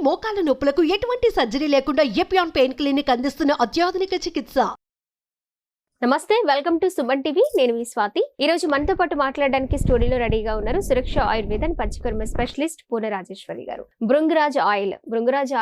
మోకాల నొప్పులకు ఎటువంటి సర్జరీ లేకుండా ఎపియాన్ పెయిన్ క్లినిక్ అందిస్తున్న అత్యాధునిక చికిత్స. నమస్తే, వెల్కమ్ టు సుమన్ టీవీ. నేను మీ స్వాతి. ఈ రోజు మనతో పాటు మాట్లాడడానికి స్టూడియోలో రెడీగా ఉన్నారు సురక్ష ఆయుర్వేద అండ్ పంచకర్మ స్పెషలిస్ట్ పూర్ణ రాజేశ్వరి గారు. భృంగరాజ్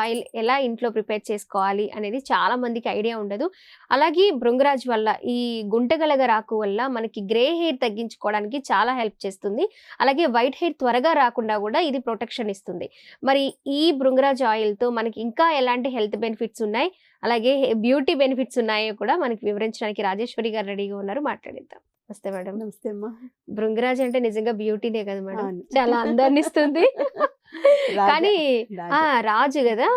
ఆయిల్ ఎలా ఇంట్లో ప్రిపేర్ చేసుకోవాలి అనేది చాలా మందికి ఐడియా ఉండదు. అలాగే భృంగరాజ్ వల్ల, ఈ గుంటగలగరాకు వల్ల మనకి గ్రే హెయిర్ తగ్గించుకోవడానికి చాలా హెల్ప్ చేస్తుంది. అలాగే వైట్ హెయిర్ త్వరగా రాకుండా కూడా ఇది ప్రొటెక్షన్ ఇస్తుంది. మరి ఈ భృంగరాజ్ ఆయిల్ తో మనకి ఇంకా ఎలాంటి హెల్త్ బెనిఫిట్స్ ఉన్నాయి, అలాగే బ్యూటీ బెనిఫిట్స్ ఉన్నాయో కూడా మనకి వివరించడానికి రాజేశ్వరి గారు రెడీగా ఉన్నారు. మాట్లాడిద్దాం. నమస్తే మేడం. నమస్తే అమ్మా. భృంగరాజ్ అంటే నిజంగా బ్యూటీనే కదా మేడం, చాలా అందాన్ని ఇస్తుంది. కానీ రాజు కదా,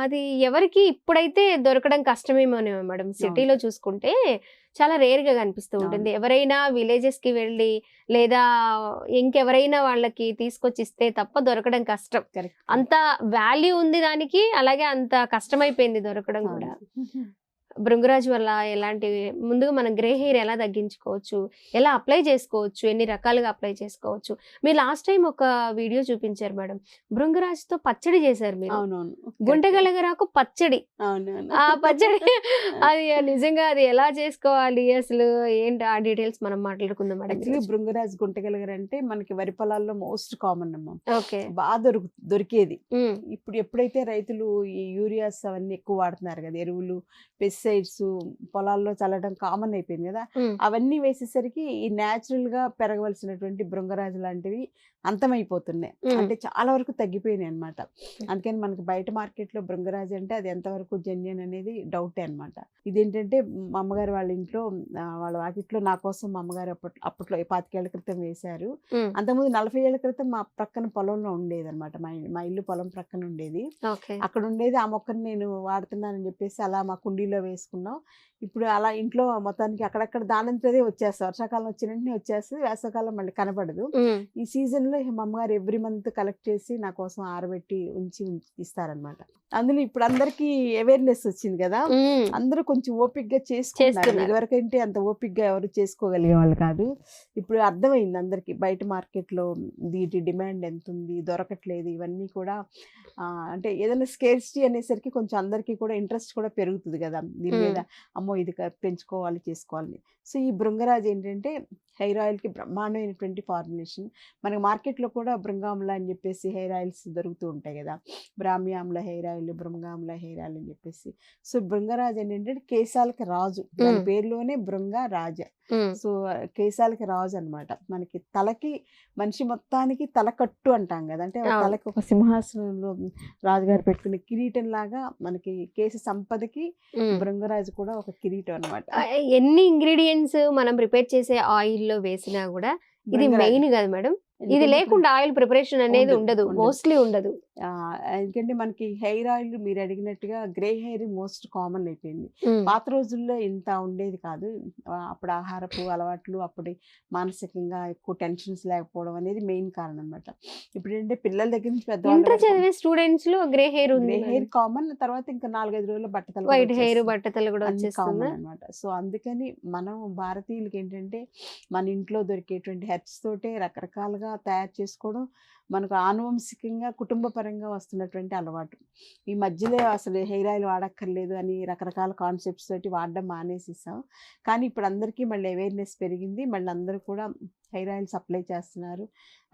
అది ఎవరికి ఇప్పుడైతే దొరకడం కష్టమేమోనే మేడం. సిటీలో చూసుకుంటే చాలా రేర్ గా కనిపిస్తూ ఉంటుంది. ఎవరైనా విలేజెస్ కి వెళ్ళి లేదా ఇంకెవరైనా వాళ్ళకి తీసుకొచ్చి ఇస్తే తప్ప దొరకడం కష్టం. అంత వాల్యూ ఉంది దానికి, అలాగే అంత కష్టమైపోయింది దొరకడం కూడా. భృంగరాజ్ వల్ల ఎలాంటివి, ముందుగా మనం గ్రే హెయిర్ ఎలా తగ్గించుకోవచ్చు, ఎలా అప్లై చేసుకోవచ్చు, ఎన్ని రకాలుగా అప్లై చేసుకోవచ్చు. మీరు లాస్ట్ టైం ఒక వీడియో చూపించారు మేడం, భృంగరాజ్ తో పచ్చడి చేశారు మీరు. అవునవును, గుంటగలగరాకు పచ్చడి. ఆ పచ్చడి అది నిజంగా అది ఎలా చేసుకోవాలి, అసలు ఏంటి ఆ డీటెయిల్స్ మనం మాట్లాడుకుందాం మేడం. యాక్చువల్లీ భృంగరాజ్ గుంటగలగర అంటే మనకి వరి పొలాల్లో మోస్ట్ కామన్ అమ్మా. ఓకే, బాగా దొరికేది. ఇప్పుడు ఎప్పుడైతే రైతులు ఈ యూరియాస్ అవన్నీ ఎక్కువ వాడుతున్నారు కదా, ఎరువులు, పెస్టిసైడ్స్ పొలాల్లో చల్లడం కామన్ అయిపోయింది కదా, అవన్నీ వేసేసరికి ఈ న్యాచురల్ గా పెరగవలసినటువంటి భృంగరాజు లాంటివి అంతమైపోతున్నాయి. అంటే చాలా వరకు తగ్గిపోయినాయి అనమాట. అందుకని మనకి బయట మార్కెట్ లో భృంగరాజు అంటే అది ఎంతవరకు జెన్యున్ అనేది డౌటే అనమాట. ఇదేంటంటే మా అమ్మగారు వాళ్ళ ఇంట్లో, వాళ్ళ వాకిట్లో నా కోసం మా అమ్మగారు అప్పట్లో 25 ఏళ్ల క్రితం వేశారు. అంతకుముందు 40 ఏళ్ల క్రితం మా ప్రక్కన పొలంలో ఉండేది అనమాట. మా ఇల్లు పొలం ప్రక్కన ఉండేది. అక్కడ ఉండేది. ఆ మొక్కను నేను వాడుతున్నానని చెప్పేసి అలా మా కుండీలో వేసుకున్నాం. ఇప్పుడు అలా ఇంట్లో మొత్తానికి అక్కడక్కడ దానంతదే వచ్చేస్తుంది. వర్షాకాలం వచ్చిన వెంటనే వచ్చేస్తుంది, వేసవకాలం మళ్ళీ కనపడదు. ఈ సీజన్ లో మా అమ్మగారు ఎవ్రీ మంత్ కలెక్ట్ చేసి నా కోసం ఆరబెట్టి ఉంచి ఇస్తారనమాట. అందులో ఇప్పుడు అందరికి అవేర్నెస్ వచ్చింది కదా, అందరూ కొంచెం ఓపిక్ గా చేసుకుంటున్నారు. ఇదివరకు అంటే అంత ఓపిక్ గా ఎవరు చేసుకోగలిగే వాళ్ళు కాదు. ఇప్పుడు అర్థమైంది అందరికి బయట మార్కెట్ లో వీటి డిమాండ్ ఎంత ఉంది, దొరకట్లేదు. ఇవన్నీ కూడా అంటే ఏదైనా స్కేర్సిటీ అనేసరికి కొంచెం అందరికీ కూడా ఇంట్రెస్ట్ కూడా పెరుగుతుంది కదా దీని మీద. అమ్మో ఇది పెంచుకోవాలి, చేసుకోవాలని. సో ఈ భృంగరాజ్ ఏంటంటే హెయిర్ ఆయిల్కి బ్రహ్మాండమైనటువంటి ఫార్ములేషన్. మనకి మార్కెట్లో కూడా భృంగామ్ల అని చెప్పేసి హెయిర్ ఆయిల్స్ దొరుకుతూ ఉంటాయి కదా, బ్రాహ్మీ ఆమ్ల హెయిర్ ఆయిల్, భృంగామ్ల హెయిర్ ఆయిల్ అని చెప్పేసి. సో భృంగరాజ్ ఏంటంటే కేశాలకి రాజు, దాని పేరులోనే భృంగరాజ. సో కేశాలకి రాజు అనమాట. మనకి తలకి, మనిషి మొత్తానికి తలకట్టు అంటాం కదా, అంటే తలకి ఒక సింహాసనంలో రాజుగారు పెట్టుకునే కిరీటం లాగా మనకి కేశ సంపదకి భృంగరాజు కూడా ఒక కిరీటం అనమాట. ఎన్ని ఇంగ్రీడియంట్స్ మనం ప్రిపేర్ చేసే ఆయిల్ లో వేసినా కూడా ఇది మెయిన్ కదా మేడం. ఇది లేకుండా ఆయిల్ ప్రిపరేషన్ అనేది ఉండదు, మోస్ట్లీ ఉండదు. ఎందుకంటే మనకి హెయిర్ ఆయిల్ మీరు అడిగినట్టుగా గ్రే హెయిర్ మోస్ట్ కామన్ అయిపోయింది. పాత రోజుల్లో ఇంత ఉండేది కాదు. అప్పుడు ఆహారపు అలవాట్లు, అప్పుడు మానసికంగా ఎక్కువ టెన్షన్స్ లేకపోవడం అనేది మెయిన్ కారణం అనమాట. ఇప్పుడు ఏంటంటే పిల్లల దగ్గర నుంచి పెద్ద స్టూడెంట్స్ లో గ్రే హెయిర్ ఉంది, గ్రే హెయిర్ కామన్. తర్వాత ఇంకా 4-5 రోజుల్లో బట్టతలు, వైట్ హెయిర్ బట్టతలు కూడా కామన్ అనమాట. సో అందుకని మనం భారతీయులకి ఏంటంటే మన ఇంట్లో దొరికేటువంటి హెర్బ్స్ తోటే రకరకాలుగా తయారు చేసుకోవడం మనకు ఆనువంశికంగా కుటుంబ పరంగా వస్తున్నటువంటి అలవాటు. ఈ మధ్యలో అసలు హెయిర్ ఆయిల్ వాడక్కర్లేదు అని రకరకాల కాన్సెప్ట్స్ తోటి వాడడం మానేసేసాం. కానీ ఇప్పుడు అందరికీ మళ్ళీ అవేర్నెస్ పెరిగింది. మళ్ళీ అందరూ కూడా హెయిర్ ఆయిల్ సప్లై చేస్తున్నారు.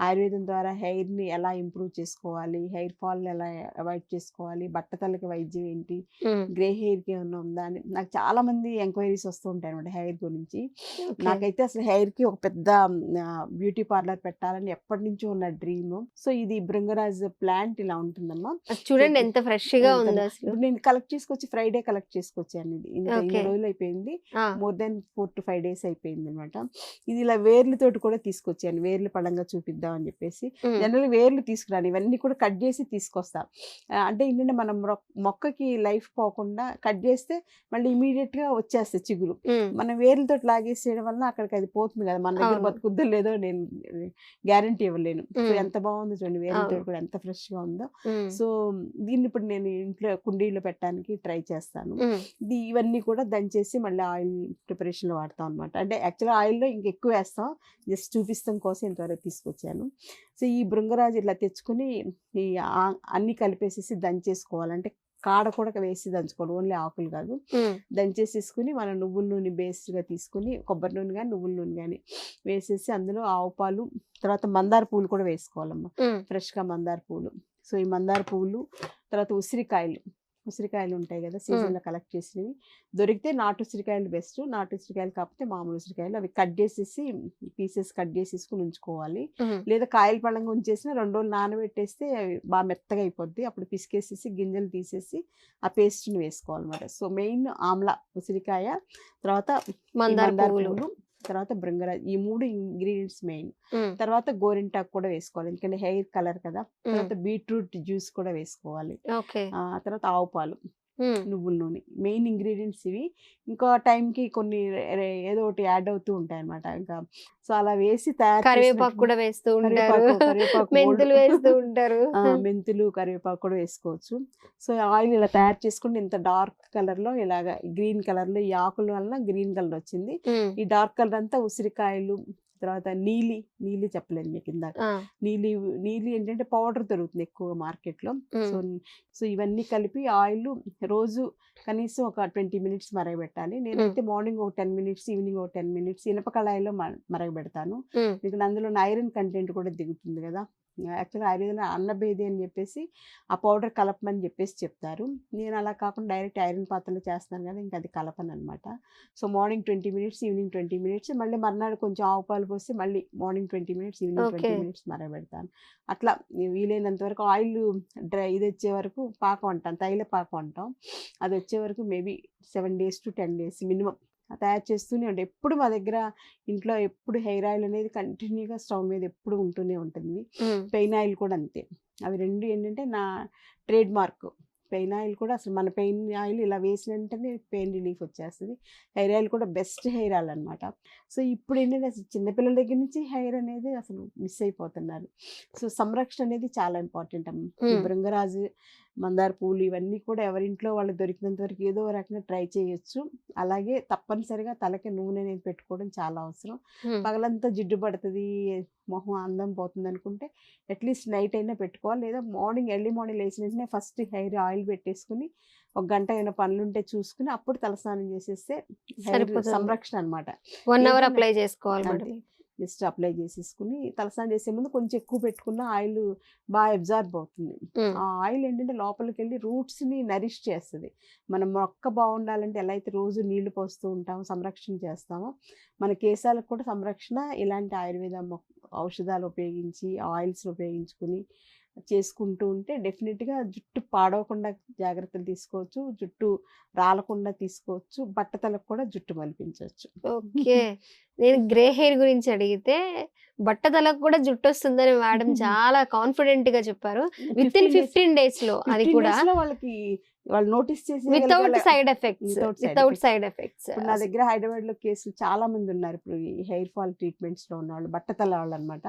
ఆయుర్వేదం ద్వారా హెయిర్ని ఎలా ఇంప్రూవ్ చేసుకోవాలి, హెయిర్ ఫాల్ ఎలా అవాయిడ్ చేసుకోవాలి, బట్టతలకి వైద్యం ఏంటి, గ్రే హెయిర్కి ఏమన్నా ఉందా అని నాకు చాలా మంది ఎంక్వైరీస్ వస్తూ ఉంటాయి అనమాట హెయిర్ గురించి. నాకైతే అసలు హెయిర్కి ఒక పెద్ద బ్యూటీ పార్లర్ పెట్టాలని ఎప్పటి నుంచో ఉన్న డ్రీమ్. సో ఇది భృంగరాజ్ ప్లాంట్ ఇలా ఉంటుందమ్మా. చూడండి ఎంత ఫ్రెష్ గా ఉంది. ఇప్పుడు నేను కలెక్ట్ చేసుకొచ్చి ఫ్రైడే కలెక్ట్ చేసుకొచ్చాను. ఇది ఇన్ని రోజులు అయిపోయింది, మోర్ దెన్ 4 to 5 days అయిపోయింది అనమాట. ఇది ఇలా వేర్లతోటి కూడా తీసుకొచ్చాను, వేర్లు పడంగా చూపిద్దాం అని చెప్పేసి. జనరల్ వేర్లు తీసుకురాను, ఇవన్నీ కూడా కట్ చేసి తీసుకొస్తా. అంటే ఏంటంటే మనం మొక్కకి లైఫ్ పోకుండా కట్ చేస్తే మళ్ళీ ఇమీడియట్ గా వచ్చేస్తాయి చిగురు. మనం వేర్లతో లాగేసేయడం వల్ల అక్కడికి అది పోతుంది కదా, మన దగ్గర బతుకుద్దో లేదో నేను గ్యారంటీ ఇవ్వలేను. సో ఎంత బాగుందో చూడండి, వేర్లతో కూడా ఎంత ఫ్రెష్ గా ఉందో. సో దీన్ని ఇప్పుడు నేను ఇంట్లో కుండీలో పెట్టడానికి ట్రై చేస్తాను. ఇవన్నీ కూడా దంచేసి మళ్ళీ ఆయిల్ ప్రిపరేషన్ లో వాడతాం అనమాట. అంటే యాక్చువల్గా ఆయిల్లో ఇంకెక్కువ వేస్తాం, జస్ట్ చూపిస్తాం కోసం ఇంతవరకు తీసుకొచ్చాను. సో ఈ భృంగరాజు ఇట్లా తెచ్చుకొని ఈ అన్నీ కలిపేసేసి దంచేసుకోవాలంటే కాడ కూడా వేసి దంచుకోవాలి, ఓన్లీ ఆకులు కాదు. దంచేసేసుకుని మనం నువ్వుల నూనె బేస్డ్గా తీసుకుని కొబ్బరి నూనె కానీ నువ్వుల నూనె కానీ వేసేసి అందులో ఆవు పాలు, తర్వాత మందార పువ్వులు కూడా వేసుకోవాలమ్మా, ఫ్రెష్గా మందార పువ్వులు. సో ఈ మందార పువ్వులు, తర్వాత ఉసిరికాయలు ఉంటాయి కదా సీజన్లో కలెక్ట్ చేసినవి, దొరికితే నాటు ఉసిరికాయలు బెస్ట్. నాటు ఉసిరికాయలు కాకపోతే మామూలు ఉసిరికాయలు, అవి కట్ చేసేసి పీసెస్ కట్ చేసేసుకుని ఉంచుకోవాలి. లేదా కాయలు పళ్ళంగా ఉంచేసిన 2 రోజులు నానబెట్టేస్తే అవి బాగా మెత్తగా అయిపోద్ది. అప్పుడు పిసికేసేసి గింజలు తీసేసి ఆ పేస్ట్ని వేసుకోవాలన్నమాట. సో మెయిన్ ఆమ్లా, ఉసిరికాయ, తర్వాత మందార పువ్వులు, తర్వాత భృంగరాజ్, ఈ 3 ఇంగ్రీడియంట్స్ మెయిన్. తర్వాత గోరింటాకు కూడా వేసుకోవాలి, ఎందుకంటే హెయిర్ కలర్ కదా. తర్వాత బీట్రూట్ జ్యూస్ కూడా వేసుకోవాలి. తర్వాత ఆవు పాలు, నువ్వుల నూనె, మెయిన్ ఇంగ్రీడియంట్స్ ఇవి. ఇంకో టైంకి కొన్ని ఏదో ఒకటి యాడ్ అవుతూ ఉంటాయి అనమాట. ఇంకా సో అలా వేసి కరివేపాకు కూడా వేస్తూ ఉంటారు, మెంతులు వేస్తూ ఉంటారు, మెంతులు కరివేపాకు కూడా వేసుకోవచ్చు. సో ఆయిల్ ఇలా తయారు చేసుకుంటే ఇంత డార్క్ కలర్ లో, ఇలాగా గ్రీన్ కలర్ లో, ఈ ఆకుల వల్ల గ్రీన్ కలర్ వచ్చింది. ఈ డార్క్ కలర్ అంతా ఉసిరికాయలు, తర్వాత నీలి చెప్పలేదు మీకు ఇందాక, నీలి ఏంటంటే పౌడర్ దొరుకుతుంది ఎక్కువగా మార్కెట్లో. సో ఇవన్నీ కలిపి ఆయిల్ రోజు కనీసం ఒక 20 minutes మరగబెట్టాలి. నేనైతే మార్నింగ్ ఒక 10 minutes, ఈవినింగ్ ఒక 10 minutes ఇనప కళాయిలో మరగబెడతాను. ఎందుకంటే అందులో ఐరన్ కంటెంట్ కూడా దిగుతుంది కదా. యాక్చువల్గా ఆయుర్వేదంలో అన్నభేది అని చెప్పేసి ఆ పౌడర్ కలపమని చెప్పేసి చెప్తారు. నేను అలా కాకుండా డైరెక్ట్ ఐరన్ పాత్రలో చేస్తాను కదా, ఇంకా అది కలపను అనమాట. So morning 20 minutes, evening 20 minutes, మళ్ళీ మర్నాడు కొంచెం ఆవు పాలు పోసి మళ్ళీ మార్నింగ్ 20 minutes, ఈవినింగ్ 20 minutes మరగబెడతాను. అట్లా వీలైనంత వరకు ఆయిల్ ఇది వచ్చే వరకు పాకం అంటాం, తైల పాకం అంటాం, అది వచ్చే వరకు maybe 7 days to 10 days minimum తయారు చేస్తూనే ఉంటాయి. ఎప్పుడు మా దగ్గర ఇంట్లో ఎప్పుడు హెయిర్ ఆయిల్ అనేది కంటిన్యూగా స్టవ్ మీద ఎప్పుడు ఉంటూనే ఉంటుంది. పెయిన్ ఆయిల్ కూడా అంతే. అవి 2 ఏంటంటే నా ట్రేడ్ మార్క్. పెయిన్ ఆయిల్ కూడా అసలు మన పెయిన్ ఆయిల్ ఇలా వేసిన వెంటనే పెయిన్ రిలీఫ్ వచ్చేస్తుంది. హెయిర్ ఆయిల్ కూడా బెస్ట్ హెయిర్ ఆయిల్ అనమాట. సో ఇప్పుడు ఏంటంటే అసలు చిన్నపిల్లల దగ్గర నుంచి హెయిర్ అనేది అసలు మిస్ అయిపోతున్నారు. సో సంరక్షణ అనేది చాలా ఇంపార్టెంట్ అమ్మ. ఈ భృంగరాజు, మందార పూలు ఇవన్నీ కూడా ఎవరింట్లో వాళ్ళు దొరికినంత వరకు ఏదో రకంగా ట్రై చేయొచ్చు. అలాగే తప్పనిసరిగా తలకి నూనె అనేది పెట్టుకోవడం చాలా అవసరం. పగలంతా జిడ్డు పడుతుంది, మొహం అందం పోతుంది అనుకుంటే అట్లీస్ట్ నైట్ అయినా పెట్టుకోవాలి. లేదా ఎర్లీ మార్నింగ్ లేచిన వెంటనే ఫస్ట్ హెయిర్ ఆయిల్ పెట్టేసుకుని 1 గంట ఏమైనా పనులుంటే చూసుకుని అప్పుడు తలస్నానం చేసేస్తే హెయిర్ సంరక్షణ అనమాట. 1 hour అప్లై చేసుకోవాలి. జస్ట్ అప్లై చేసేసుకుని తలస్నానం చేసే ముందు కొంచెం ఎక్కువ పెట్టుకున్న ఆయిల్ బాగా అబ్జార్బ్ అవుతుంది. ఆ ఆయిల్ ఏంటంటే లోపలికి వెళ్ళి రూట్స్ని నరిష్ చేస్తుంది. మన మొక్క బాగుండాలంటే ఎలా అయితే రోజు నీళ్లు పోస్తూ ఉంటామో, సంరక్షణ చేస్తామో, మన కేశాలకు కూడా సంరక్షణ ఇలాంటి ఆయుర్వేద ఔషధాలు ఉపయోగించి, ఆయిల్స్ ఉపయోగించుకుని చేసుకుంటూ ఉంటే డెఫినెట్గా జుట్టు పాడవకుండా జాగ్రత్తలు తీసుకోవచ్చు, జుట్టు రాలకుండా తీసుకోవచ్చు, బట్టతలకు కూడా జుట్టు మలిపించవచ్చు. ఓకే, నేను గ్రే హెయిర్ గురించి అడిగితే బట్టతలకు కూడా జుట్టు వస్తుందని మేడం చాలా కాన్ఫిడెంట్ గా చెప్పారు. విత్ ఇన్ 15 days లో, అది కూడా వాళ్ళు నోటీస్ చేసి వితౌట్ సైడ్ ఎఫెక్ట్స్. నా దగ్గర హైదరాబాద్ లో కేసులు చాలా మంది ఉన్నారు ఇప్పుడు ఈ హెయిర్ ఫాల్ ట్రీట్మెంట్స్ లో ఉన్న వాళ్ళు, బట్టతల వాళ్ళు అనమాట.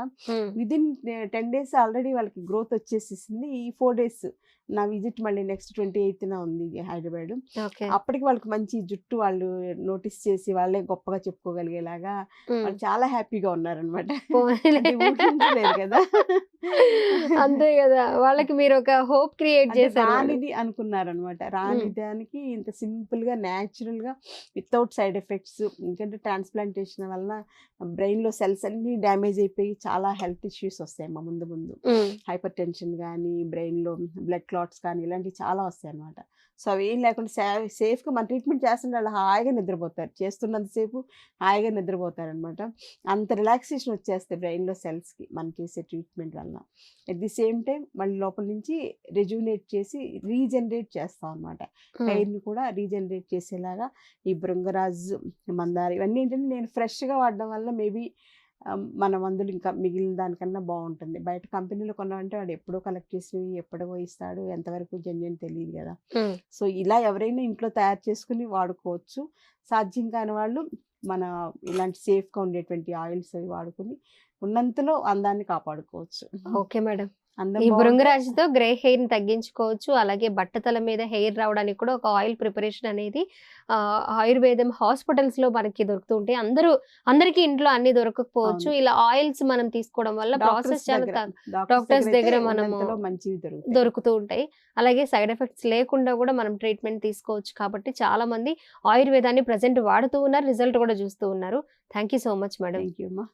విదిన్ 10 days ఆల్రెడీ వాళ్ళకి గ్రోత్ వచ్చేసేసింది. ఈ 4 days నా విజిట్ మళ్ళీ నెక్స్ట్ 28th ఉంది హైదరాబాద్. అప్పటికి వాళ్ళకి మంచి జుట్టు వాళ్ళు నోటీస్ చేసి వాళ్ళే గొప్పగా చెప్పుకోగలిగేలాగా వాళ్ళు చాలా హ్యాపీగా ఉన్నారనమాట. కదా, అంతే కదా, వాళ్ళకి మీరు ఒక హోప్ క్రియేట్ చేశారు. రానిది అనుకున్నారనమాట. రాని దానికి ఇంత సింపుల్ గా న్యాచురల్ గా వితౌట్ సైడ్ ఎఫెక్ట్స్. ఎందుకంటే ట్రాన్స్ప్లాంటేషన్ వల్ల బ్రెయిన్ లో సెల్స్ అన్ని డ్యామేజ్ అయిపోయి చాలా హెల్త్ ఇష్యూస్ వస్తాయి మా ముందు. హైపర్ టెన్షన్ కానీ, బ్రెయిన్ లో బ్లడ్ క్లాట్స్ కానీ, ఇలాంటివి చాలా వస్తాయి అనమాట. సో అవి ఏం లేకుండా సేఫ్గా మన ట్రీట్మెంట్ చేస్తుంటే వాళ్ళు హాయిగా నిద్రపోతారు, చేస్తున్నంతసేపు హాయిగా నిద్రపోతారు అనమాట. అంత రిలాక్సేషన్ వచ్చేస్తాయి బ్రెయిన్లో సెల్స్కి మనం చేసే ట్రీట్మెంట్ వల్ల. అట్ ది సేమ్ టైం మళ్ళీ లోపల నుంచి రెజ్యూనేట్ చేసి రీజనరేట్ చేస్తాం అనమాట. హెయిర్ని కూడా రీజనరేట్ చేసేలాగా ఈ భృంగరాజు, మందార ఇవన్నీ ఏంటంటే నేను ఫ్రెష్గా వాడడం వల్ల మేబీ మన మందులు ఇంకా మిగిలిన దానికన్నా బాగుంటుంది. బయట కంపెనీలో కొన్నామంటే వాడు ఎప్పుడో కలెక్ట్ చేసినవి ఎప్పుడో ఇస్తాడు, ఎంతవరకు జెన్యున్ తెలియదు కదా. సో ఇలా ఎవరైనా ఇంట్లో తయారు చేసుకుని వాడుకోవచ్చు. సాధ్యం కాని వాళ్ళు మన ఇలాంటి సేఫ్గా ఉండేటువంటి ఆయిల్స్ అవి వాడుకుని ఉన్నంతలో అందాన్ని కాపాడుకోవచ్చు. ఓకే మేడం, అందం ఈ బాగుంటే భృంగరాజుతో గ్రే హెయిర్ ని తగ్గించుకోవచ్చు. అలాగే బట్టతల మీద హెయిర్ రావడానికి కూడా ఒక ఆయిల్ ప్రిపరేషన్ అనేది ఆయుర్వేదం హాస్పిటల్స్ లో మనకి దొరుకుతూ ఉంటాయి. అందరికీ ఇంట్లో అన్ని దొరకకపోవచ్చు. అవును. ఇలా ఆయిల్స్ మనం తీసుకోవడం వల్ల డాక్టర్స్ ప్రాసెస్ చాలా దగ్గర డాక్టర్స్ దగ్గర అయితే మనము ఉన్నంతలో మంచివి దొరుకుతాయి. దొరుకుతూ ఉంటాయి. అలాగే సైడ్ ఎఫెక్ట్స్ లేకుండా కూడా మనం ట్రీట్మెంట్ తీసుకోవచ్చు. కాబట్టి చాలా మంది ఆయుర్వేదాన్ని ప్రెజెంట్ వాడుతూ ఉన్నారు. రిజల్ట్ కూడా చూస్తూ ఉన్నారు. Thank you so much madam. Thank you అమ్మా.